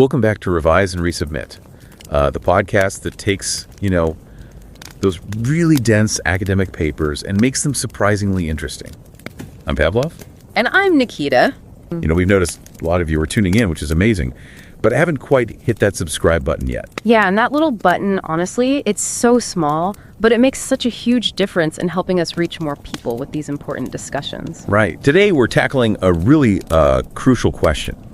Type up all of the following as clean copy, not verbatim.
Welcome back to Revise and Resubmit, the podcast that takes, those really dense academic papers and makes them surprisingly interesting. I'm Pavlov. And I'm Nikita. We've noticed a lot of you are tuning in, which is amazing, but I haven't quite hit that subscribe button yet. Yeah, and that little button, honestly, it's so small, but it makes such a huge difference in helping us reach more people with these important discussions. Right. Today, we're tackling a really crucial question.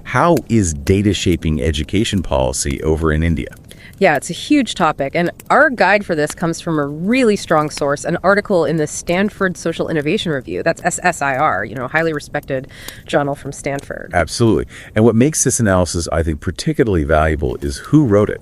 How is data shaping education policy over in India? Yeah, it's a huge topic, and our guide for this comes from a really strong source, an article in the Stanford Social Innovation Review. That's SSIR, highly respected journal from Stanford. Absolutely. And what makes this analysis, I think, particularly valuable is who wrote it.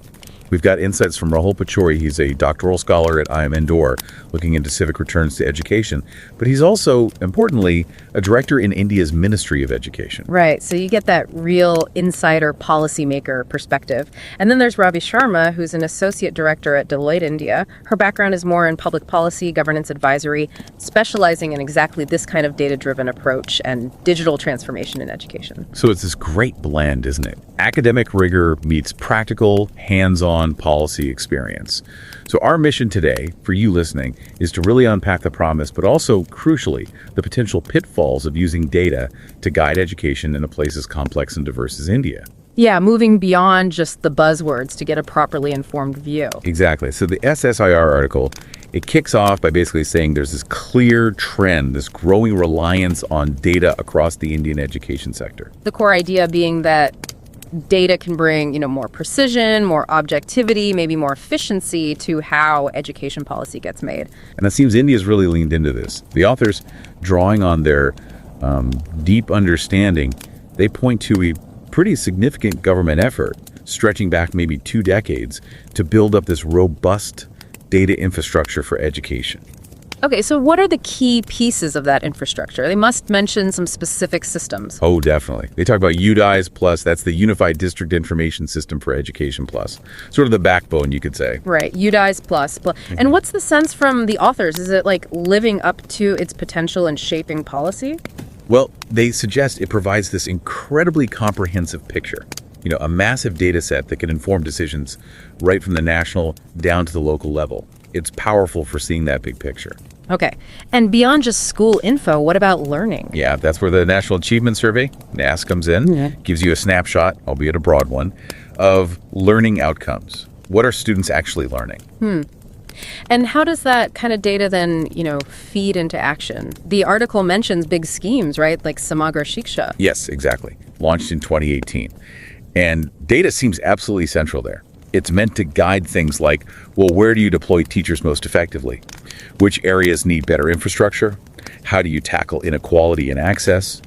We've got insights from Rahul Pachori. He's a doctoral scholar at IIM Indore, looking into civic returns to education. But he's also, importantly, a director in India's Ministry of Education. Right. So you get that real insider policymaker perspective. And then there's Raavi Sharma, who's an associate director at Deloitte India. Her background is more in public policy, governance advisory, specializing in exactly this kind of data-driven approach and digital transformation in education. So it's this great blend, isn't it? Academic rigor meets practical, hands-on policy experience. So our mission today, for you listening, is to really unpack the promise, but also, crucially, the potential pitfalls of using data to guide education in a place as complex and diverse as India. Yeah, moving beyond just the buzzwords to get a properly informed view. Exactly. So the SSIR article, it kicks off by basically saying there's this clear trend, this growing reliance on data across the Indian education sector. The core idea being that data can bring, more precision, more objectivity, maybe more efficiency to how education policy gets made. And it seems India's really leaned into this. The authors, drawing on their deep understanding, they point to a pretty significant government effort, stretching back maybe 2 decades, to build up this robust data infrastructure for education. Okay, so what are the key pieces of that infrastructure? They must mention some specific systems. Oh, definitely. They talk about UDIS Plus. That's the Unified District Information System for Education Plus. Sort of the backbone, you could say. Right, UDIS Plus. And what's the sense from the authors? Is it like living up to its potential and shaping policy? Well, they suggest it provides this incredibly comprehensive picture. A massive data set that can inform decisions right from the national down to the local level. It's powerful for seeing that big picture. Okay. And beyond just school info, what about learning? Yeah, that's where the National Achievement Survey, NAS, comes in. Gives you a snapshot, albeit a broad one, of learning outcomes. What are students actually learning? And how does that kind of data then, feed into action? The article mentions big schemes, right? Like Samagra Shiksha. Yes, exactly. Launched in 2018. And data seems absolutely central there. It's meant to guide things like, where do you deploy teachers most effectively? Which areas need better infrastructure? How do you tackle inequality in access?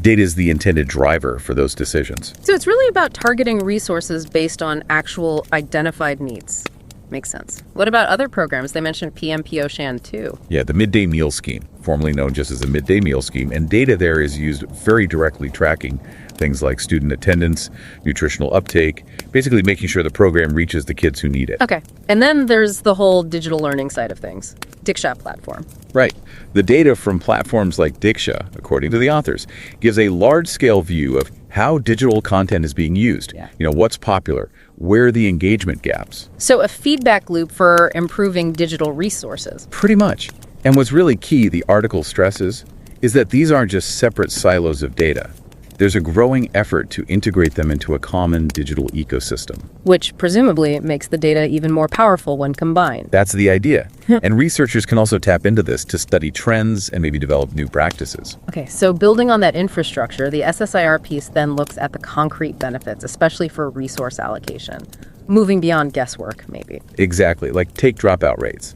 Data is the intended driver for those decisions. So it's really about targeting resources based on actual identified needs. Makes sense. What about other programs? They mentioned PMPOSHAN too. Yeah, the midday meal scheme, formerly known just as the midday meal scheme. And data there is used very directly tracking things like student attendance, nutritional uptake, basically making sure the program reaches the kids who need it. Okay. And then there's the whole digital learning side of things. Diksha platform. Right. The data from platforms like Diksha, according to the authors, gives a large-scale view of how digital content is being used. Yeah. What's popular, where are the engagement gaps. So a feedback loop for improving digital resources. Pretty much. And what's really key, the article stresses, is that these aren't just separate silos of data. There's a growing effort to integrate them into a common digital ecosystem. Which presumably makes the data even more powerful when combined. That's the idea. And researchers can also tap into this to study trends and maybe develop new practices. Okay, so building on that infrastructure, the SSIR piece then looks at the concrete benefits, especially for resource allocation. Moving beyond guesswork, maybe. Exactly, like take dropout rates.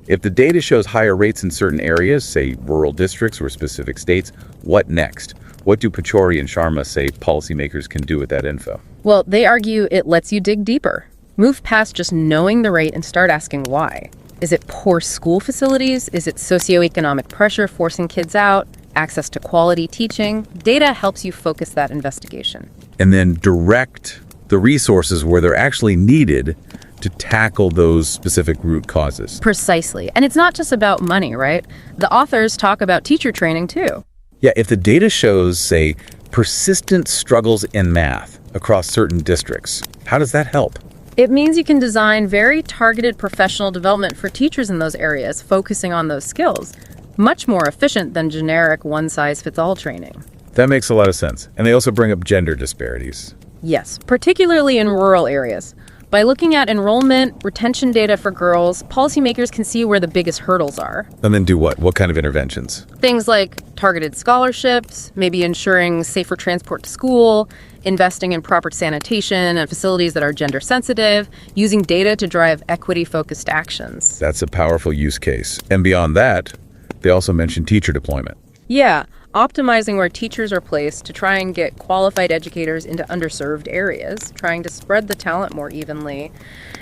If the data shows higher rates in certain areas, say rural districts or specific states, what next? What do Pachori and Sharma say policymakers can do with that info? Well, they argue it lets you dig deeper. Move past just knowing the rate and start asking why. Is it poor school facilities? Is it socioeconomic pressure forcing kids out? Access to quality teaching? Data helps you focus that investigation. And then direct the resources where they're actually needed to tackle those specific root causes. Precisely. And it's not just about money, right? The authors talk about teacher training too. Yeah, if the data shows, say, persistent struggles in math, across certain districts. How does that help? It means you can design very targeted professional development for teachers in those areas, focusing on those skills. Much more efficient than generic one-size-fits-all training. That makes a lot of sense. And they also bring up gender disparities. Yes, particularly in rural areas. By looking at enrollment, retention data for girls, policymakers can see where the biggest hurdles are. And then do what? What kind of interventions? Things like targeted scholarships, maybe ensuring safer transport to school, investing in proper sanitation and facilities that are gender sensitive, using data to drive equity-focused actions. That's a powerful use case. And beyond that, they also mention teacher deployment. Yeah, optimizing where teachers are placed to try and get qualified educators into underserved areas, trying to spread the talent more evenly,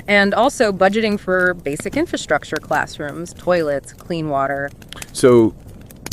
and also budgeting for basic infrastructure, classrooms, toilets, clean water. So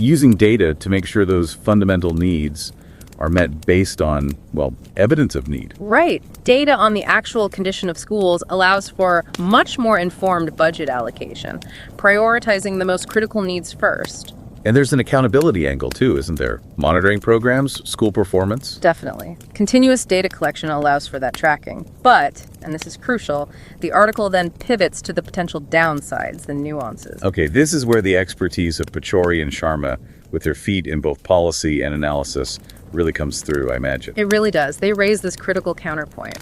using data to make sure those fundamental needs are met based on, well, evidence of need. Right. Data on the actual condition of schools allows for much more informed budget allocation, prioritizing the most critical needs first. And there's an accountability angle too, isn't there? Monitoring programs, school performance. Definitely. Continuous data collection allows for that tracking. But, and this is crucial, the article then pivots to the potential downsides, the nuances. Okay, this is where the expertise of Pachori and Sharma, with their feet in both policy and analysis, really comes through, I imagine. It really does. They raise this critical counterpoint.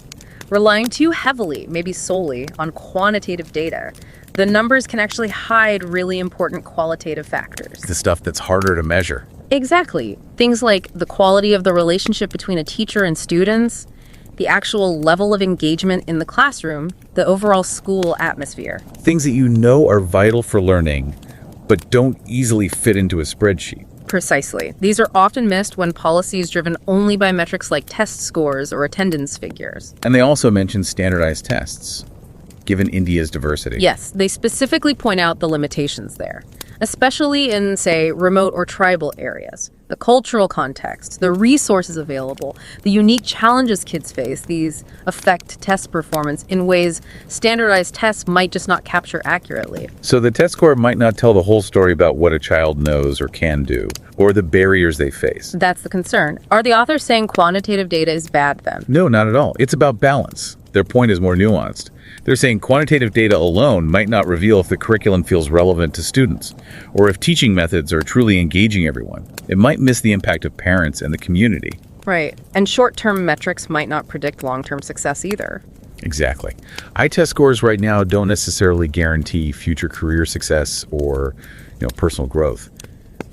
Relying too heavily, maybe solely, on quantitative data, the numbers can actually hide really important qualitative factors. The stuff that's harder to measure. Exactly. Things like the quality of the relationship between a teacher and students, the actual level of engagement in the classroom, the overall school atmosphere. Things that you know are vital for learning, but don't easily fit into a spreadsheet. Precisely. These are often missed when policy is driven only by metrics like test scores or attendance figures. And they also mention standardized tests, given India's diversity. Yes, they specifically point out the limitations there, especially in, say, remote or tribal areas. The cultural context, the resources available, the unique challenges kids face, these affect test performance in ways standardized tests might just not capture accurately. So the test score might not tell the whole story about what a child knows or can do, or the barriers they face. That's the concern. Are the authors saying quantitative data is bad then? No, not at all. It's about balance. Their point is more nuanced. They're saying quantitative data alone might not reveal if the curriculum feels relevant to students, or if teaching methods are truly engaging everyone. It might miss the impact of parents and the community. Right. And short-term metrics might not predict long-term success either. Exactly. Test scores right now don't necessarily guarantee future career success or, personal growth.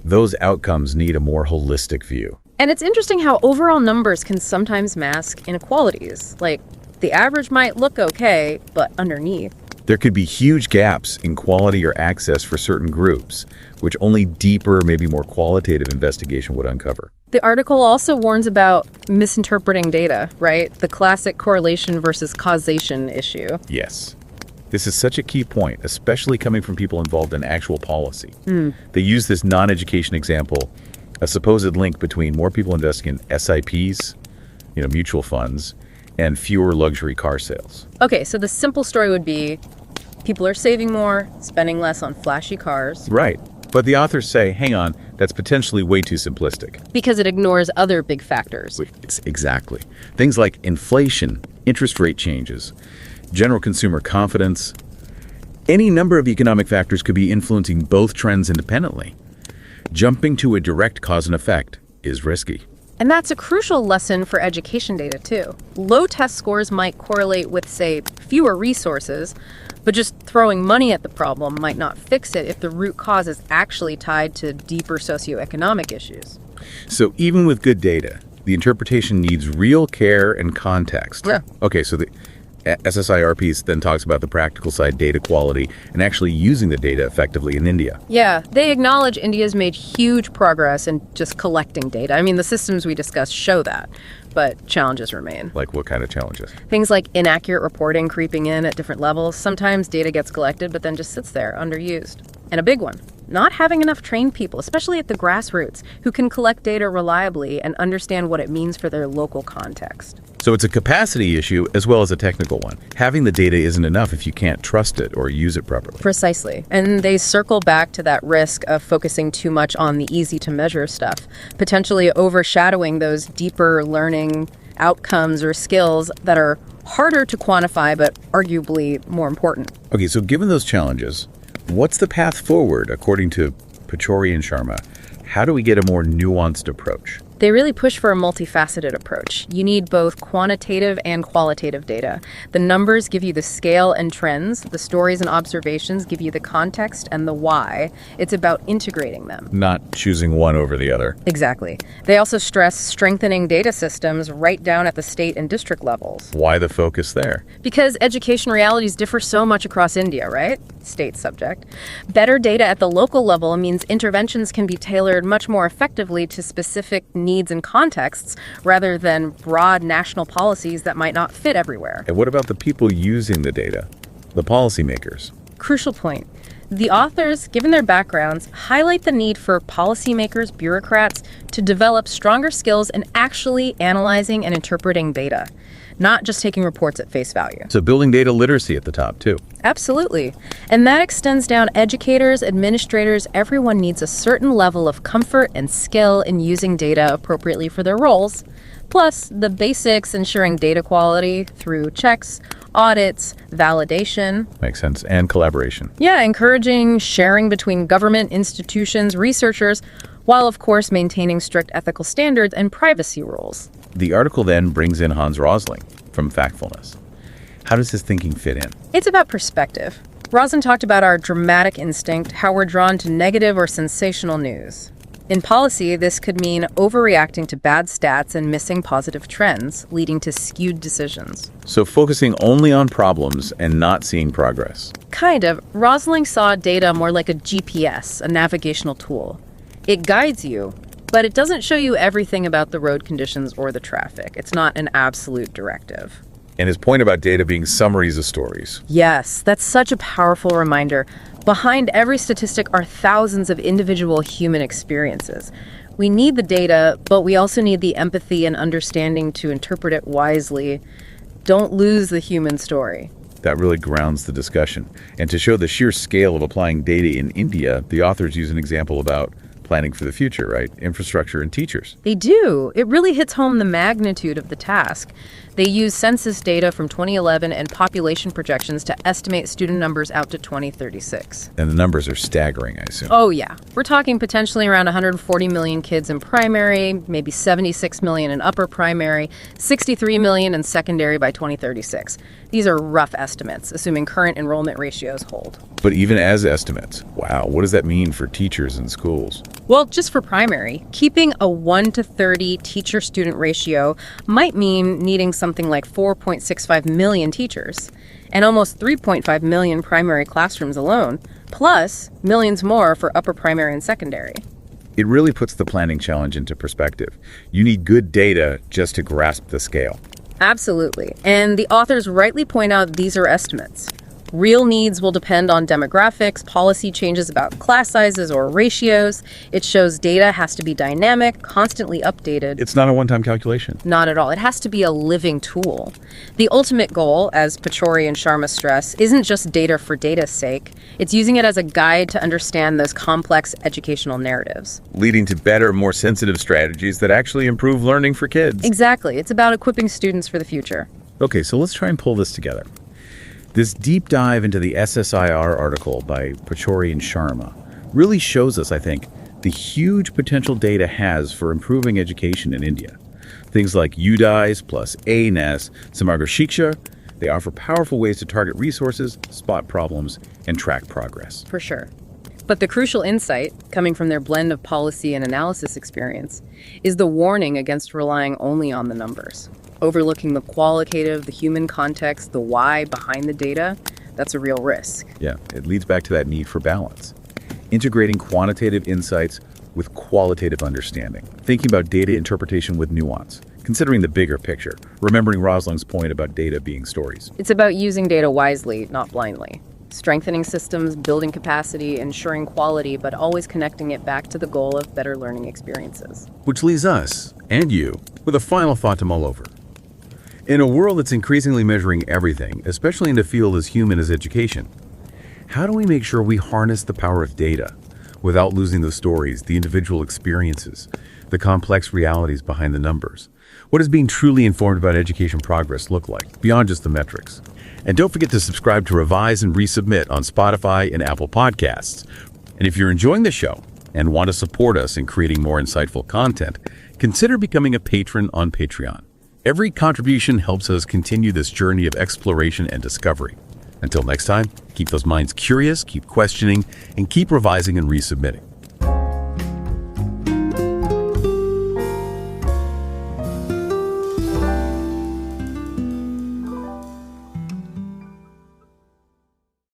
Those outcomes need a more holistic view. And it's interesting how overall numbers can sometimes mask inequalities. Like, the average might look okay, but underneath. There could be huge gaps in quality or access for certain groups, which only deeper, maybe more qualitative investigation would uncover. The article also warns about misinterpreting data, right? The classic correlation versus causation issue. Yes. This is such a key point, especially coming from people involved in actual policy. They use this non-education example, a supposed link between more people investing in SIPs, mutual funds, and fewer luxury car sales. Okay, so the simple story would be people are saving more, spending less on flashy cars. Right. But the authors say, hang on, that's potentially way too simplistic. Because it ignores other big factors. Exactly. Things like inflation, interest rate changes, general consumer confidence. Any number of economic factors could be influencing both trends independently. Jumping to a direct cause and effect is risky. And that's a crucial lesson for education data, too. Low test scores might correlate with, say, fewer resources, but just throwing money at the problem might not fix it if the root cause is actually tied to deeper socioeconomic issues. So even with good data, the interpretation needs real care and context. Yeah. Okay, so the SSIR piece then talks about the practical side, data quality, and actually using the data effectively in India. Yeah, they acknowledge India's made huge progress in just collecting data. I mean, the systems we discussed show that, but challenges remain. Like what kind of challenges? Things like inaccurate reporting creeping in at different levels. Sometimes data gets collected, but then just sits there, underused. And a big one, not having enough trained people, especially at the grassroots, who can collect data reliably and understand what it means for their local context. So it's a capacity issue as well as a technical one. Having the data isn't enough if you can't trust it or use it properly. Precisely. And they circle back to that risk of focusing too much on the easy-to-measure stuff, potentially overshadowing those deeper learning, outcomes or skills that are harder to quantify but arguably more important. Okay, so given those challenges, what's the path forward according to Pachori and Sharma? How do we get a more nuanced approach? They really push for a multifaceted approach. You need both quantitative and qualitative data. The numbers give you the scale and trends. The stories and observations give you the context and the why. It's about integrating them. Not choosing one over the other. Exactly. They also stress strengthening data systems right down at the state and district levels. Why the focus there? Because education realities differ so much across India, right? State subject. Better data at the local level means interventions can be tailored much more effectively to specific needs and contexts rather than broad national policies that might not fit everywhere. And what about the people using the data? The policymakers? Crucial point. The authors, given their backgrounds, highlight the need for policymakers, bureaucrats, to develop stronger skills in actually analyzing and interpreting data, not just taking reports at face value. So building data literacy at the top, too. Absolutely. And that extends down educators, administrators. Everyone needs a certain level of comfort and skill in using data appropriately for their roles. Plus, the basics ensuring data quality through checks, audits, validation. Makes sense. And collaboration. Yeah, encouraging sharing between government institutions, researchers, while of course maintaining strict ethical standards and privacy rules. The article then brings in Hans Rosling from Factfulness. How does his thinking fit in? It's about perspective. Rosling talked about our dramatic instinct, how we're drawn to negative or sensational news. In policy, this could mean overreacting to bad stats and missing positive trends, leading to skewed decisions. So focusing only on problems and not seeing progress. Kind of. Rosling saw data more like a GPS, a navigational tool. It guides you, but it doesn't show you everything about the road conditions or the traffic. It's not an absolute directive. And his point about data being summaries of stories. Yes, that's such a powerful reminder. Behind every statistic are thousands of individual human experiences. We need the data, but we also need the empathy and understanding to interpret it wisely. Don't lose the human story. That really grounds the discussion. And to show the sheer scale of applying data in India, the authors use an example about planning for the future, right? Infrastructure and teachers. They do. It really hits home the magnitude of the task. They use census data from 2011 and population projections to estimate student numbers out to 2036. And the numbers are staggering, I assume. Oh, yeah. We're talking potentially around 140 million kids in primary, maybe 76 million in upper primary, 63 million in secondary by 2036. These are rough estimates, assuming current enrollment ratios hold. But even as estimates, wow, what does that mean for teachers in schools? Well, just for primary, keeping a 1 to 30 teacher-student ratio might mean needing something like 4.65 million teachers and almost 3.5 million primary classrooms alone, plus millions more for upper primary and secondary. It really puts the planning challenge into perspective. You need good data just to grasp the scale. Absolutely. And the authors rightly point out these are estimates. Real needs will depend on demographics, policy changes about class sizes or ratios. It shows data has to be dynamic, constantly updated. It's not a one-time calculation. Not at all. It has to be a living tool. The ultimate goal, as Pachori and Sharma stress, isn't just data for data's sake. It's using it as a guide to understand those complex educational narratives. Leading to better, more sensitive strategies that actually improve learning for kids. Exactly. It's about equipping students for the future. Okay, so let's try and pull this together. This deep dive into the SSIR article by Pachori and Sharma really shows us, I think, the huge potential data has for improving education in India. Things like UDIs plus ANES, Samagra Shiksha, they offer powerful ways to target resources, spot problems, and track progress. For sure. But the crucial insight, coming from their blend of policy and analysis experience, is the warning against relying only on the numbers. Overlooking the qualitative, the human context, the why behind the data, that's a real risk. Yeah, it leads back to that need for balance. Integrating quantitative insights with qualitative understanding. Thinking about data interpretation with nuance. Considering the bigger picture. Remembering Rosling's point about data being stories. It's about using data wisely, not blindly. Strengthening systems, building capacity, ensuring quality, but always connecting it back to the goal of better learning experiences. Which leaves us, and you, with a final thought to mull over. In a world that's increasingly measuring everything, especially in a field as human as education, how do we make sure we harness the power of data without losing the stories, the individual experiences, the complex realities behind the numbers, What does being truly informed about education progress look like, beyond just the metrics? And don't forget to subscribe to Revise and Resubmit on Spotify and Apple Podcasts. And if you're enjoying the show and want to support us in creating more insightful content, consider becoming a patron on Patreon. Every contribution helps us continue this journey of exploration and discovery. Until next time, keep those minds curious, keep questioning, and keep revising and resubmitting.